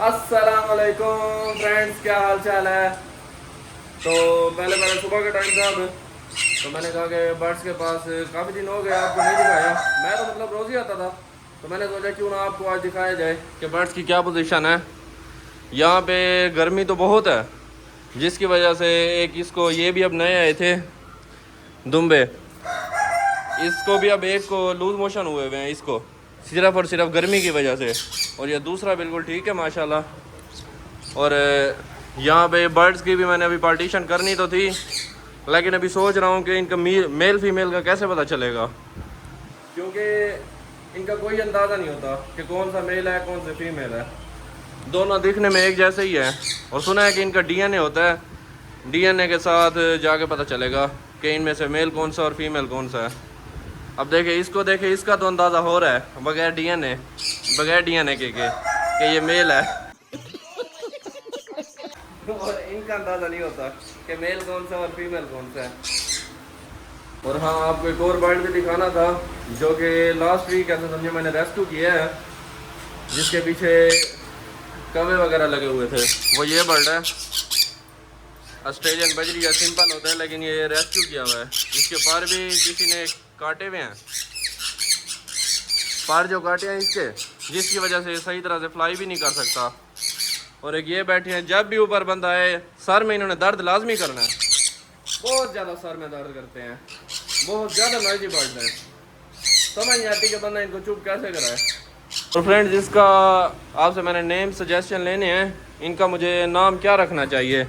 अस्सलाम वालेकुम फ्रेंड्स, क्या हाल चाल है। तो पहले सुबह का टाइम था अब, तो मैंने कहा कि बर्ड्स के पास काफ़ी दिन हो गए आपको नहीं दिखाया। मैं तो मतलब रोज़ ही आता था, तो मैंने सोचा क्यों ना आपको आज दिखाया जाए कि बर्ड्स की क्या पोजीशन है। यहाँ पे गर्मी तो बहुत है, जिसकी वजह से एक इसको ये भी अब नए आए थे दुम्बे, इसको भी अब एक को लूज मोशन हुए हुए हैं, इसको सिर्फ और सिर्फ गर्मी की वजह से। और ये दूसरा बिल्कुल ठीक है माशाल्लाह। और यहाँ पे बर्ड्स की भी मैंने अभी पार्टीशन करनी तो थी, लेकिन अभी सोच रहा हूँ कि इनका मेल फीमेल का कैसे पता चलेगा, क्योंकि इनका कोई अंदाज़ा नहीं होता कि कौन सा मेल है कौन सा फीमेल है। दोनों दिखने में एक जैसे ही है, और सुना है कि इनका डीएनए होता है, डीएनए के साथ जाके पता चलेगा कि इनमें से मेल कौन सा और फीमेल कौन सा है। अब देखे इसको, देखे इसका तो अंदाज़ा हो रहा है बगैर डीएनए के ये मेल है और इनका अंदाज़ा नहीं होता कि मेल कौन सा और फीमेल कौन सा है। और हाँ, आपको एक और बर्ड भी दिखाना था जो कि लास्ट वीक ऐसा समझे मैंने रेस्क्यू किया है, जिसके पीछे कवे वगैरह लगे हुए थे। वो ये बर्ड है, ऑस्ट्रेलियन बजरी या सिंपल होता है, लेकिन ये रेस्क्यू किया हुआ है। इसके पर भी किसी ने काटे हुए हैं, पर जो काटे हैं इसके, जिसकी वजह से सही तरह से फ्लाई भी नहीं कर सकता। और एक ये बैठे हैं, जब भी ऊपर बंदा आए सर में इन्होंने दर्द लाजमी करना है, बहुत ज़्यादा सर में दर्द करते हैं, बहुत ज़्यादा नॉइजी बर्ड है, समझ नहीं आती कि बंदा इनको चुप कैसे कराए। तो फ्रेंड्स, जिसका आपसे मैंने नेम सजेशन लेने हैं, इनका मुझे नाम क्या रखना चाहिए।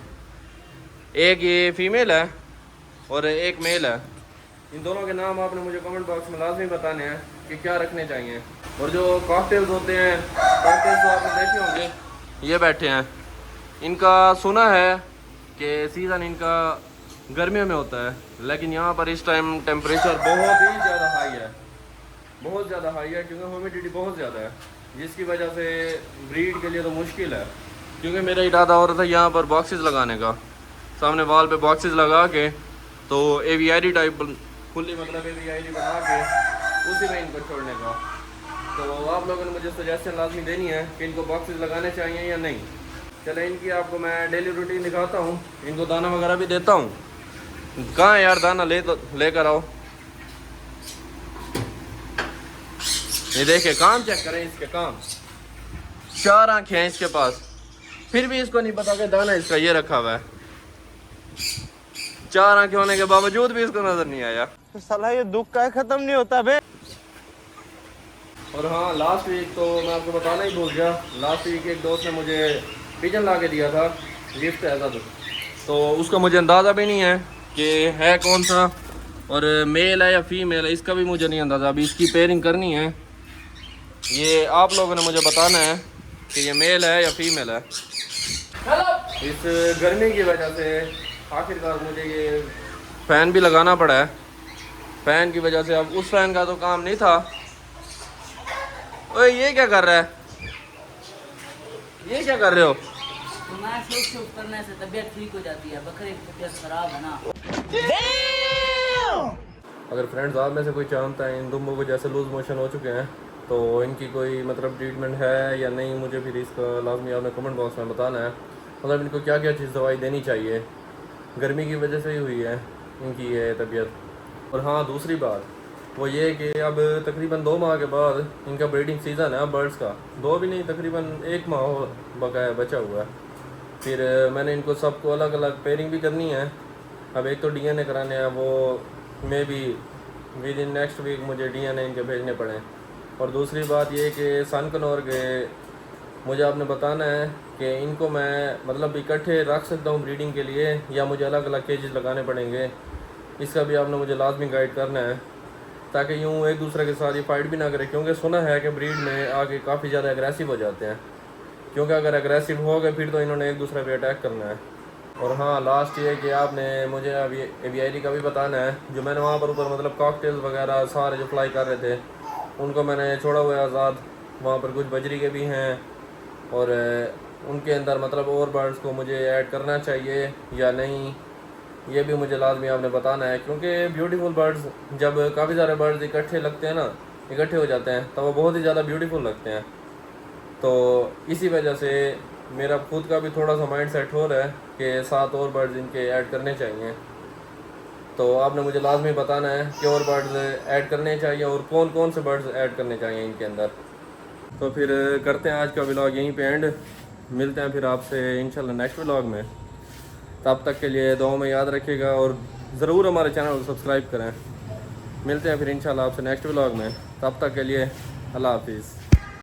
एक ये फीमेल है और एक मेल है। इन दोनों के नाम आपने मुझे कमेंट बॉक्स में लाजमी बताने हैं कि क्या रखने चाहिए। और जो कॉकटेल्स होते हैं, कॉकटेल्स तो आपने देखे होंगे, ये बैठे हैं, इनका सुना है कि सीज़न इनका गर्मियों में होता है, लेकिन यहाँ पर इस टाइम टेम्परेचर बहुत ही ज़्यादा हाई है, बहुत ज़्यादा हाई है, क्योंकि ह्यूमिडिटी बहुत ज़्यादा है, जिसकी वजह से ब्रीड के लिए तो मुश्किल है। क्योंकि मेरा इरादा हो रहा था यहाँ पर बॉक्सेस लगाने का, सामने वॉल पे बॉक्सेस लगा के, तो एवियरी टाइप खुली, मतलब एवियरी बना के उसी में इनको छोड़ने का। तो आप लोगों ने मुझे सजेशन लाजमी देनी है कि इनको बॉक्सेस लगाने चाहिए या नहीं। चले, इनकी आपको मैं डेली रूटीन दिखाता हूँ, इनको दाना वगैरह भी देता हूँ। कहाँ है यार दाना, लेकर आओ। ये देखे, काम चेक करें इसके, काम 4 आँखें हैं इसके पास, फिर भी इसको नहीं पता कि दाना इसका ये रखा हुआ है। 4 आँखें होने के बावजूद भी इसको नजर नहीं आया। तो साला ये दुख का खत्म नहीं होता बे। और हाँ, लास्ट वीक तो मैं आपको बताना ही भूल गया, लास्ट वीक एक दोस्त ने मुझे पिजन ला के दिया था गिफ्ट ऐसा, तो उसका मुझे अंदाज़ा भी नहीं है कि है कौन सा, और मेल है या फीमेल है इसका भी मुझे नहीं अंदाज़ा। अभी इसकी पेयरिंग करनी है, ये आप लोगों ने मुझे बताना है कि ये मेल है या फीमेल है। इस गर्मी की वजह से आखिरकार मुझे ये फ़ैन भी लगाना पड़ा है। फ़ैन की वजह से, अब उस फ़ैन का तो काम नहीं था। ओए, ये क्या कर रहा है, ये क्या कर रहे हो। शौक करने से तबीयत ठीक हो जाती है, बकरे की तबीयत खराब है ना। अगर फ्रेंड्स आप में से कोई जानता है इन दुम्बों को जैसे लूज मोशन हो चुके हैं, तो इनकी कोई मतलब ट्रीटमेंट है या नहीं, मुझे फिर इसका लाजमी आपने कमेंट बॉक्स में बताना है। मतलब इनको क्या क्या चीज़ दवाई देनी चाहिए, गर्मी की वजह से ही हुई है इनकी ये तबीयत। और हाँ, दूसरी बात वो ये कि अब तकरीबन 2 माह के बाद इनका ब्रीडिंग सीज़न है बर्ड्स का, 2 भी नहीं, तकरीबन 1 माह बकाया बचा हुआ है। फिर मैंने इनको सबको अलग अलग पेयरिंग भी करनी है। अब एक तो डीएनए कराने हैं, वो may be within next week मुझे डीएनए इनके भेजने पड़े। और दूसरी बात ये कि सनकनौर के मुझे आपने बताना है कि इनको मैं मतलब इकट्ठे रख सकता हूँ ब्रीडिंग के लिए, या मुझे अलग अलग केजेस लगाने पड़ेंगे, इसका भी आपने मुझे लाजमी गाइड करना है, ताकि यूँ एक दूसरे के साथ ये फाइट भी ना करे। क्योंकि सुना है कि ब्रीड में आगे काफ़ी ज़्यादा एग्रेसिव हो जाते हैं, क्योंकि अगर एग्रेसिव हो गए फिर तो इन्होंने एक दूसरे पे अटैक करना है। और हाँ, लास्ट ये कि आपने मुझे अभी एवियरी का भी बताना है। जो मैंने वहाँ पर ऊपर मतलब कॉकटेल्स वगैरह सारे जो फ्लाई कर रहे थे, उनको मैंने छोड़ा हुआ है आज़ाद। वहाँ पर कुछ बजरी के भी हैं, और उनके अंदर मतलब और बर्ड्स को मुझे ऐड करना चाहिए या नहीं, ये भी मुझे लाजमी आपने बताना है। क्योंकि ब्यूटीफुल बर्ड्स, जब काफ़ी सारे बर्ड्स इकट्ठे लगते हैं ना, इकट्ठे हो जाते हैं, तो वो बहुत ही ज़्यादा ब्यूटीफुल लगते हैं। तो इसी वजह से मेरा खुद का भी थोड़ा सा माइंड सेट हो रहा है कि 7 और बर्ड्स इनके ऐड करने चाहिए। तो आपने मुझे लाजमी बताना है कि और बर्ड्स ऐड करने चाहिए और कौन कौन से बर्ड्स ऐड करने चाहिए इनके अंदर। तो फिर करते हैं आज का व्लॉग यहीं पे एंड। मिलते हैं फिर आपसे इंशाल्लाह नेक्स्ट व्लॉग में। तब तक के लिए दुआ में याद रखिएगा और ज़रूर हमारे चैनल को सब्सक्राइब करें। मिलते हैं फिर इंशाल्लाह आपसे नेक्स्ट व्लॉग में। तब तक के लिए अल्लाह हाफिज़।